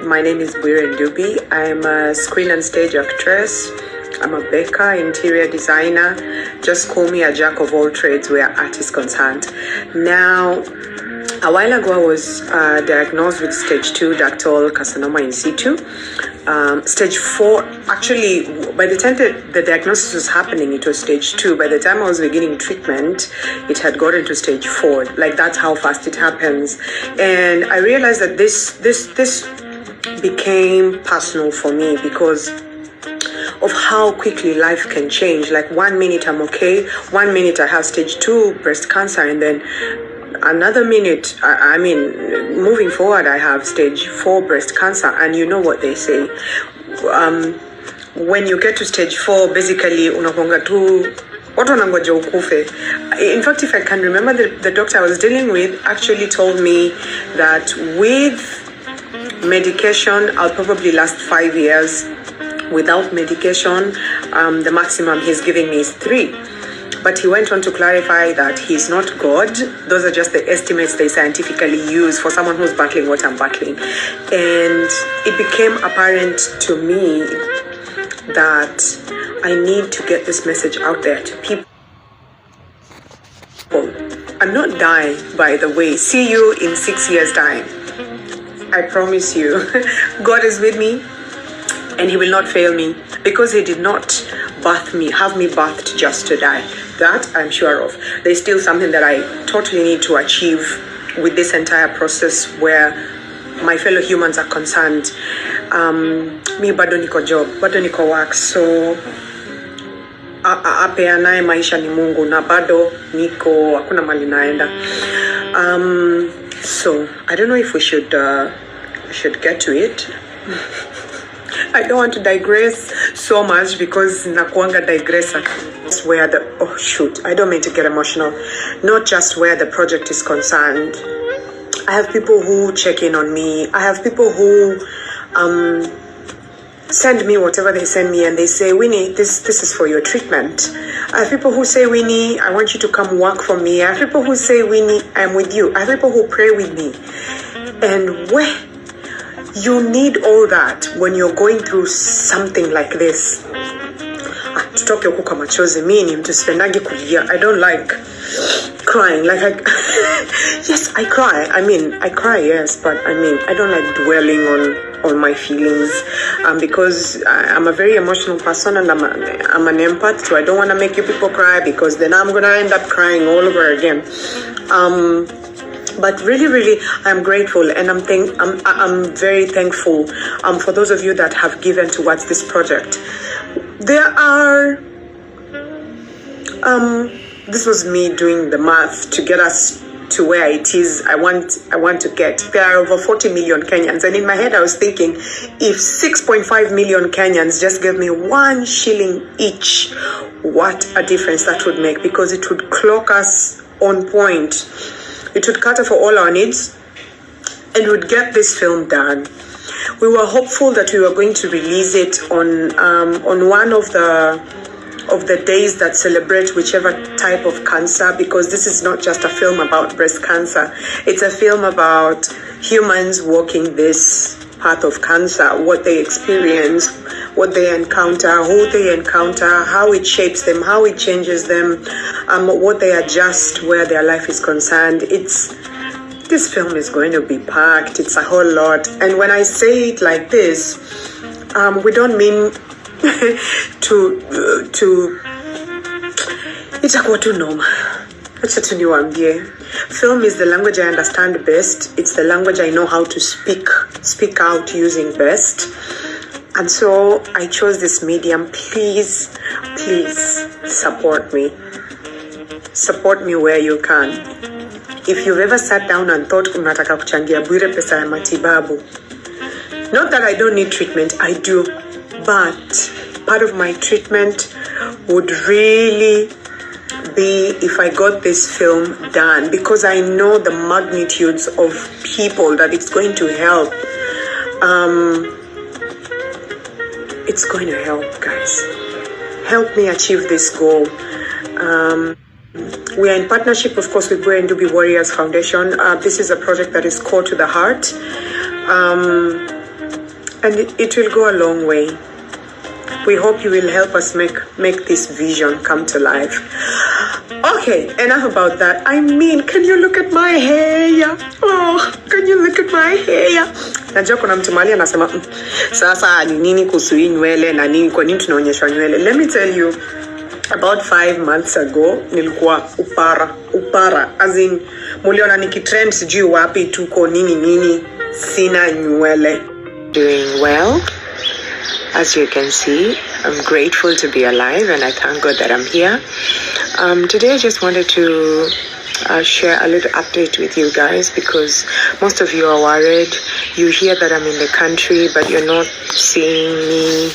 My name is Bwire Ndubi. I'm a screen and stage actress. I'm a baker, interior designer. Just call me a jack of all trades where art is concerned. Now, a while ago I was diagnosed with stage 2 ductal carcinoma in situ. Stage 4, actually, by the time the diagnosis was happening, it was stage 2. By the time I was beginning treatment, it had gotten to stage 4. Like, that's how fast it happens. And I realized that this became personal for me because of how quickly life can change. Like, 1 minute I'm okay, 1 minute I have stage 2 breast cancer, and then another minute, I mean, moving forward, I have stage 4 breast cancer. And you know what they say, when you get to stage 4, basically unakonga tu watu wanangoja ukufe. In fact, if I can remember, the doctor I was dealing with actually told me that with medication I'll probably last 5 years. Without medication, the maximum he's giving me is 3. But he went on to clarify that he's not God. Those are just the estimates they scientifically use for someone who's battling what I'm battling. And it became apparent to me that I need to get this message out there to people. I'm not dying, by the way. See you in 6 years' time. I promise you. God is with me, and he will not fail me, because he did not have me birthed just to die. That I'm sure of. There's still something that I totally need to achieve with this entire process where my fellow humans are concerned. Mi bado niko job, bado niko work, so apeanaye maisha ni Mungu, na bado niko, hakuna mali naenda. So I don't know if we should get to it. I don't want to digress so much because nakuanga digressa. Where I don't mean to get emotional. Not just where the project is concerned. I have people who check in on me. I have people who send me whatever they send me, and they say, Winnie, this is for your treatment. I have people who say, Winnie, I want you to come work for me. I have people who say, Winnie, I'm with you. I have people who pray with me. And you need all that when you're going through something like this. I don't like crying. Yes, I cry. I cry, yes, but I don't like dwelling on my feelings, because I'm a very emotional person, and I'm an empath, so I don't want to make you people cry, because then I'm gonna end up crying all over again. But really, I'm grateful, and I'm very thankful for those of you that have given towards this project. There are, this was me doing the math to get us to where it is I want to get. There are over 40 million Kenyans, and in my head I was thinking, if 6.5 million Kenyans just gave me 1 shilling each, what a difference that would make, because it would clock us on point. It would cater for all our needs, and would get this film done. We were hopeful that we were going to release it on one of the days that celebrate whichever type of cancer, because this is not just a film about breast cancer. It's a film about humans walking this path of cancer, what they experience, what they encounter, who they encounter, how it shapes them, how it changes them, what they adjust where their life is concerned. This film is going to be packed. It's a whole lot. And when I say it like this, we don't mean to itakuwa tu noma. Acha tu niwaambie. Film is the language I understand best. It's the language I know how to speak out using best. And so I chose this medium. Please support me. Support me where you can. If you've ever sat down and thought unataka kuchangia Bwire pesa ya matibabu, not that I don't need treatment, I do, but part of my treatment would really be if I got this film done, because I know the magnitudes of people that it's going to help. It's going to help, guys. Help me achieve this goal. We are in partnership, of course, with Winnie Bwire'Dida'saying Warriors Foundation. This is a project that is core to the heart. and it will go a long way. We hope you will help us make this vision come to life. Okay, enough about that. I mean, can you look at my hair? Oh, can you look at my hair? Najua kuna mtu mahali anasema sasa ni nini kuhusu hii nywele na nini, kwa nini tunaonyeshwa nywele? Let me tell you, about 5 months ago nilikuwa upara as in muliona nikitrend sijui wapi tuko nini, sina nywele. Doing well. As you can see, I'm grateful to be alive and I thank God that I'm here. Today I just wanted to share a little update with you guys, because most of you are worried. You hear that I'm in the country, but you're not seeing me,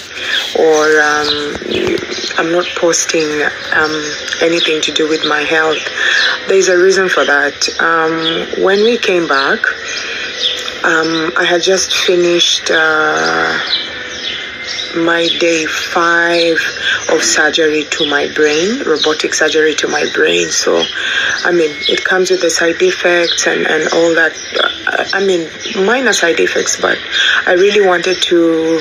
or I'm not posting anything to do with my health. There's a reason for that. When we came back, I had just finished my day 5 of surgery to my brain, robotic surgery to my brain. So, I mean, it comes with the side effects and all that. I mean, minor side effects, but I really wanted to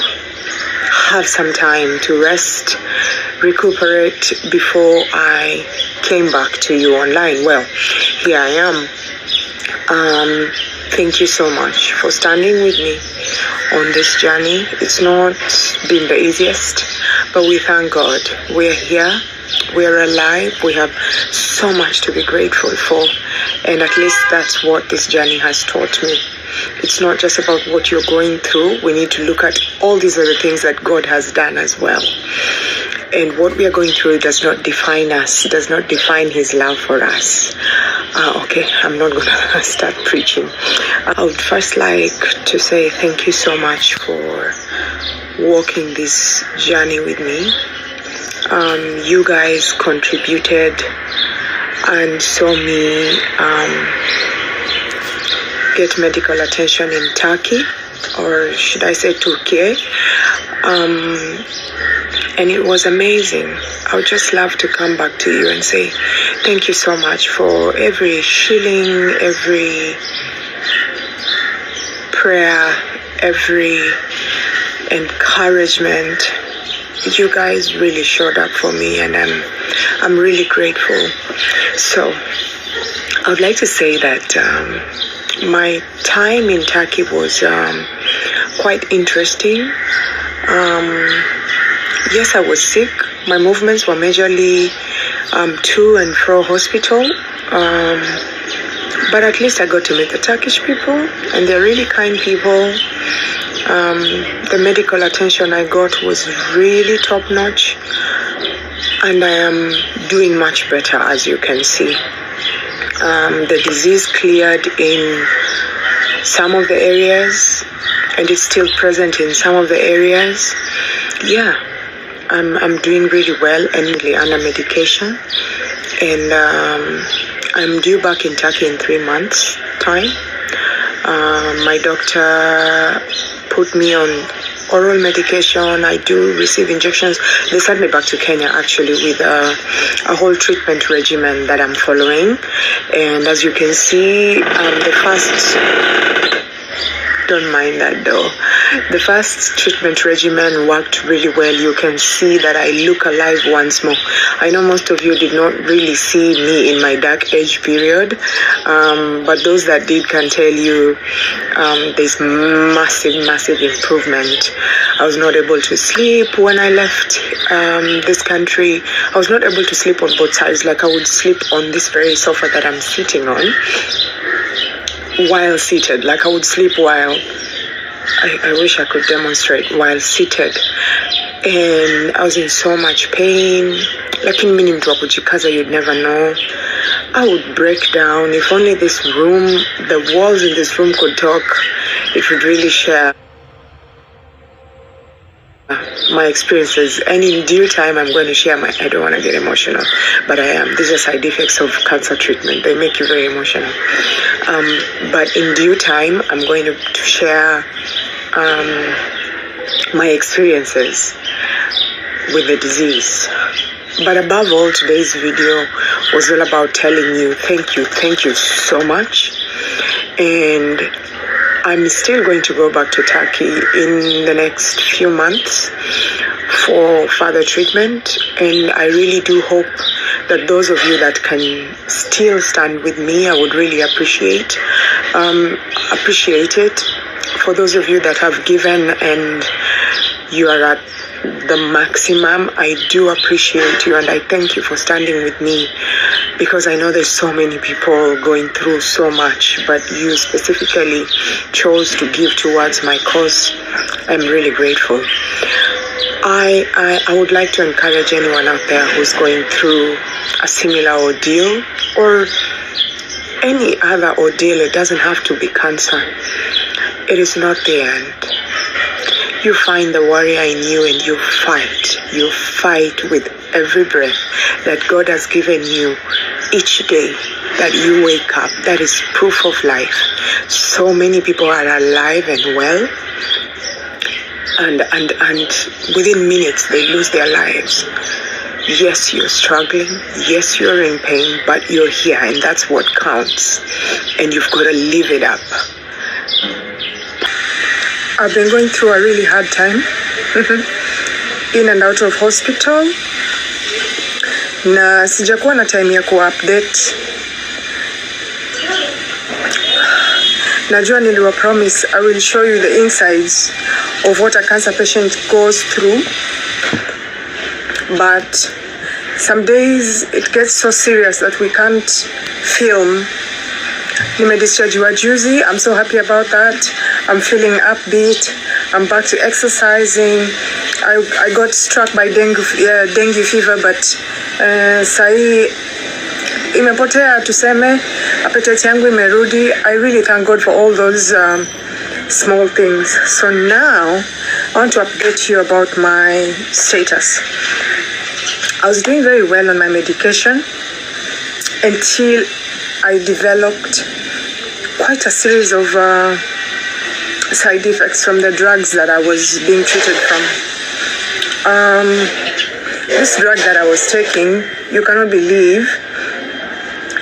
have some time to rest, recuperate before I came back to you online. Well, here I am. Thank you so much for standing with me on this journey. It's not been the easiest, but we thank God. We're here, we're alive, we have so much to be grateful for, and at least that's what this journey has taught me. It's not just about what you're going through. We need to look at all these other things that God has done as well. And what we are going through does not define us, does not define His love for us. Okay, I'm not going to start preaching. I would first like to say thank you so much for walking this journey with me. You guys contributed and saw me get medical attention in Turkey, or should I say Turkey. And it was amazing. I would just love to come back to you and say thank you so much for every shilling, every prayer, every encouragement. You guys really showed up for me, and I'm really grateful. So I would like to say that my time in Turkey was quite interesting. Yes, I was sick. My movements were majorly to and fro hospital. But at least I got to meet the Turkish people, and they're really kind people. The medical attention I got was really top notch, and I am doing much better, as you can see. The disease cleared in some of the areas, and it's still present in some of the areas. Yeah, I'm doing really well and under medication, and I'm due back in Turkey in 3 months' time. My doctor put me on oral medication. I do receive injections. They sent me back to Kenya actually with a whole treatment regimen that I'm following. And as you can see, the first, don't mind that though, the first treatment regimen worked really well. You can see that I look alive once more. I know most of you did not really see me in my dark age period, but those that did can tell you there's massive improvement. I was not able to sleep when I left this country. I was not able to sleep on both sides. Like I would sleep on this very sofa that I'm sitting on while seated. Like I would sleep while, I wish I could demonstrate, while seated. And I was in so much pain. Lakini mimi ni mtu wa kujikaza, you'd never know. I would break down. If only this room, the walls in this room could talk, it would really share my experiences. And in due time, I'm going to share I don't want to get emotional, but I am. These are side effects of cancer treatment. They make you very emotional. But in due time, I'm going to share my experiences with the disease. But above all, today's video was all about telling you thank you so much. And I'm still going to go back to Turkey in the next few months for further treatment, and I really do hope that those of you that can still stand with me, I would really appreciate it. For those of you that have given and you are at the maximum, I do appreciate you, and I thank you for standing with me, because I know there's so many people going through so much, but you specifically chose to give towards my cause. I'm really grateful. I would like to encourage anyone out there who's going through a similar ordeal or any other ordeal. It doesn't have to be cancer. It is not the end. You find the warrior in you and you fight. You fight with every breath that God has given you each day that you wake up. That is proof of life. So many people are alive and well, and within minutes they lose their lives. Yes, you're struggling. Yes, you're in pain, but you're here, and that's what counts. And you've got to live it up. I've been going through a really hard time, in and out of hospital, na sijakuwa na time ya ku-update. Najua niliwa promise I will show you the insides of what a cancer patient goes through, but some days it gets so serious that we can't film. Nimedischargiwa juzi. I'm so happy about that. I'm feeling upbeat. I'm back to exercising. I got struck by dengue fever, but sahi imepotea tuseme, appetite yangu imerudi. I really thank God for all those small things. So now I want to update you about my status. I was doing very well on my medication until I developed quite a series of side effects from the drugs that I was being treated from. This drug that I was taking, you cannot believe,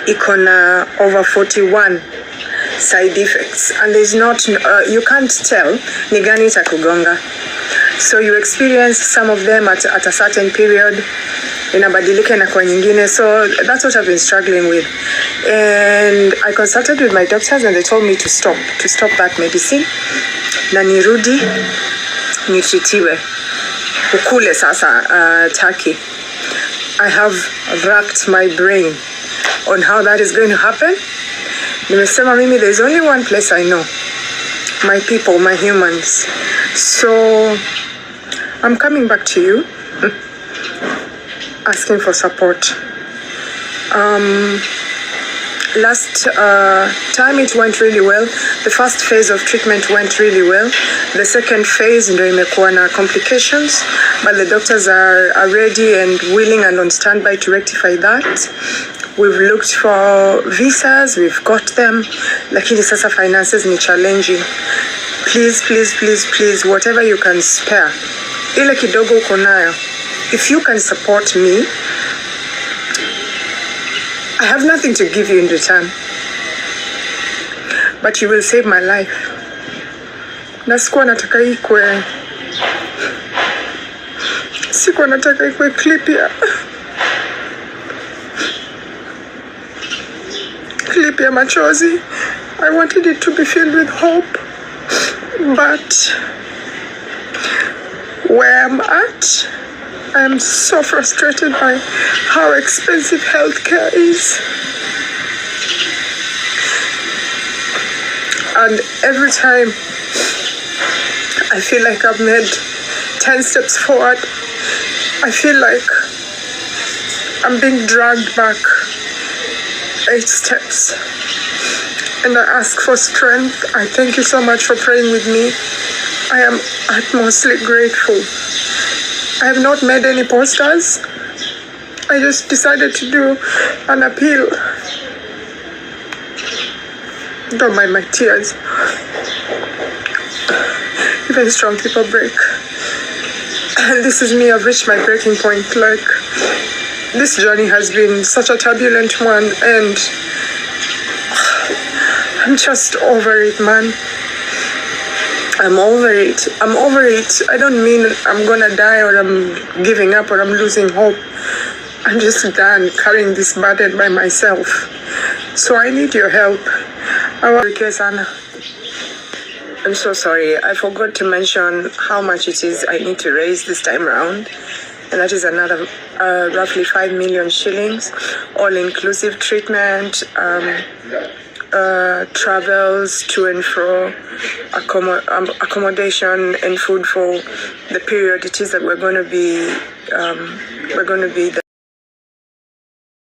ikona over 41 side effects, and there's not, you can't tell ni gani itakugonga. So you experience some of them at a certain period, inabadilika na kwa nyingine. So that's what I've been struggling with, and I consulted with my doctors and they told me to stop that medicine na nirudi nitritiwe ukule sasa Turkey. I have racked my brain on how that is going to happen. Nimesema mimi, there's only one place I know, my people, my humans. So I'm coming back to you asking for support. Last time it went really well. The first phase of treatment went really well. The second phase ndio imekuwa na complications, but the doctors are ready and willing and on standby to rectify that. We've looked for visas, we've got them, lakini sasa finances ni challenging. Please, whatever you can spare, ile kidogo uko nayo, if you can support me, I have nothing to give you in return, but you will save my life. Na sikuwa nataka ikwe clip ya machozi. I wanted it to be filled with hope, but where I'm at, I am so frustrated by how expensive healthcare is. And every time I feel like I've made 10 steps forward, I feel like I'm being dragged back 8 steps. And I ask for strength. I thank you so much for praying with me. I am utmostly grateful. I have not made any posters. I just decided to do an appeal. Don't mind my tears. Even strong people break. And this is me. I've reached my breaking point. Like, this journey has been such a turbulent one, and I'm just over it, man. I'm over it. I'm over it. I don't mean I'm gonna die or I'm giving up or I'm losing hope. I'm just done carrying this burden by myself. So I need your help. Anna. I'm so sorry. I forgot to mention how much it is I need to raise this time around. And that is another roughly 5 million shillings, all-inclusive treatment, travels to and fro, accommodation and food for the period it is that we're going to be